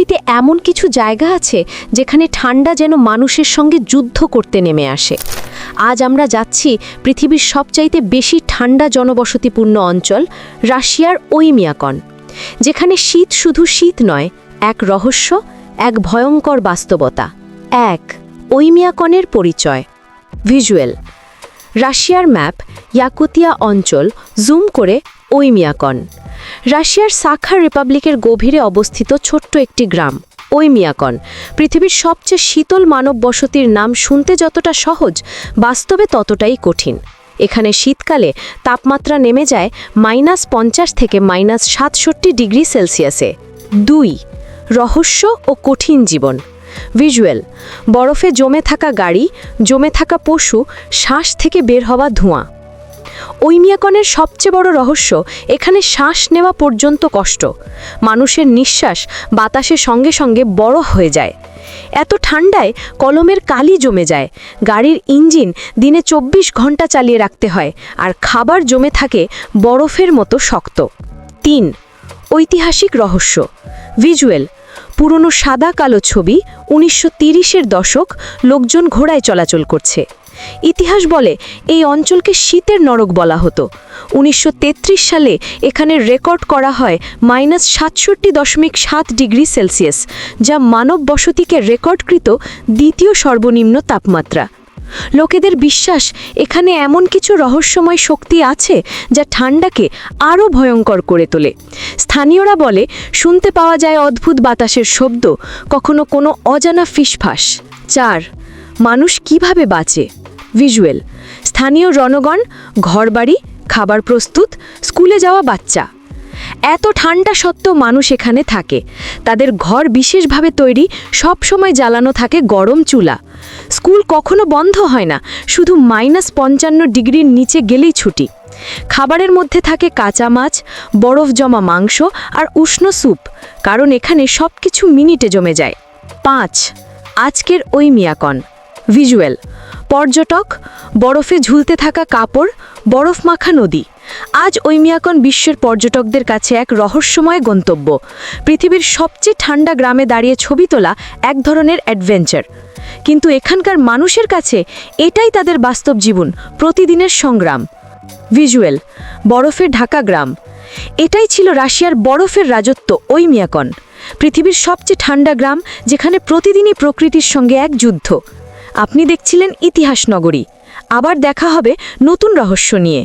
পৃথিবীতে এমন কিছু জায়গা আছে যেখানে ঠান্ডা যেন মানুষের সঙ্গে যুদ্ধ করতে নেমে আসে। আজ আমরা যাচ্ছি পৃথিবীর সবচাইতে বেশি ঠান্ডা জনবসতিপূর্ণ অঞ্চল রাশিয়ার ওইমিয়াকন, যেখানে শীত শুধু শীত নয়, এক রহস্য, এক ভয়ঙ্কর বাস্তবতা। এক, ওইমিয়াকনের পরিচয়। ভিজুয়াল। রাশিয়ার ম্যাপ, ইয়াকুতিয়া অঞ্চল, জুম করে ওইমিয়াকন। রাশিয়ার সাখার রিপাবলিকের গভীরে অবস্থিত ছোট্ট একটি গ্রাম ওইমিয়াকন। পৃথিবীর সবচেয়ে শীতল মানব বসতির নাম শুনতে যতটা সহজ, বাস্তবে ততটাই কঠিন। এখানে শীতকালে তাপমাত্রা নেমে যায় -50 থেকে -67 ডিগ্রি সেলসিয়াসে। 2, রহস্য ও কঠিন জীবন। ভিজুয়াল। বরফে জমে থাকা গাড়ি, জমে থাকা পশু, শ্বাস থেকে বের হওয়া ধোঁয়া। ওইমিয়াকনের সবচেয়ে বড় রহস্য, এখানে শ্বাস নেওয়া পর্যন্ত কষ্ট। মানুষের নিঃশ্বাস বাতাসের সঙ্গে সঙ্গে বরফ হয়ে যায়। এত ঠান্ডায় কলমের কালি জমে যায়, গাড়ির ইঞ্জিন দিনে 24 ঘন্টা চালিয়ে রাখতে হয়, আর খাবার জমে থাকে বরফের মতো শক্ত। 3, ঐতিহাসিক রহস্য। ভিজুয়াল। পুরনো সাদা কালো ছবি, 1930-এর দশক, লোকজন ঘোড়ায় চলাচল করছে। ইতিহাস বলে এই অঞ্চলকে শীতের নরক বলা হতো। 1933 সালে এখানে রেকর্ড করা হয় -67.7 ডিগ্রি সেলসিয়াস, যা মানব বসতিকে রেকর্ডকৃত দ্বিতীয় সর্বনিম্ন তাপমাত্রা। লোকেদের বিশ্বাস, এখানে এমন কিছু রহস্যময় শক্তি আছে যা ঠান্ডাকে আরও ভয়ঙ্কর করে তোলে। স্থানীয়রা বলে শুনতে পাওয়া যায় অদ্ভুত বাতাসের শব্দ, কখনো কোনো অজানা ফিসফাস। 4, মানুষ কিভাবে বাঁচে। ভিজুয়াল। স্থানীয় জনগণ, ঘরবাড়ি, খাবার প্রস্তুত, স্কুলে যাওয়া বাচ্চা। এত ঠান্ডা সত্ত্বেও মানুষ এখানে থাকে। তাদের ঘর বিশেষভাবে তৈরি, সব সময় জ্বালানো থাকে গরম চুলা। স্কুল কখনো বন্ধ হয় না, শুধু -55 ডিগ্রির নিচে গেলেই ছুটি। খাবারের মধ্যে থাকে কাঁচা মাছ, বরফ জমা মাংস আর উষ্ণ স্যুপ, কারণ এখানে সব কিছু মিনিটে জমে যায়। 5, আজকের ওইমিয়াকন। ভিজুয়াল। পর্যটক, বরফে ঝুলতে থাকা কাপড়, বরফ মাখা নদী। আজ ওইমিয়াকন বিশ্বের পর্যটকদের কাছে এক রহস্যময় গন্তব্য। পৃথিবীর সবচেয়ে ঠান্ডা গ্রামে দাঁড়িয়ে ছবি তোলা এক ধরনের অ্যাডভেঞ্চার, কিন্তু এখানকার মানুষের কাছে এটাই তাদের বাস্তব জীবন, প্রতিদিনের সংগ্রাম। ভিজুয়াল। বরফে ঢাকা গ্রাম। এটাই ছিল রাশিয়ার বরফের রাজত্ব ওইমিয়াকন, পৃথিবীর সবচেয়ে ঠান্ডা গ্রাম, যেখানে প্রতিদিনই প্রকৃতির সঙ্গে এক যুদ্ধ। আপনি দেখছিলেন ইতিহাস নগরী। আবার দেখা হবে নতুন রহস্য নিয়ে।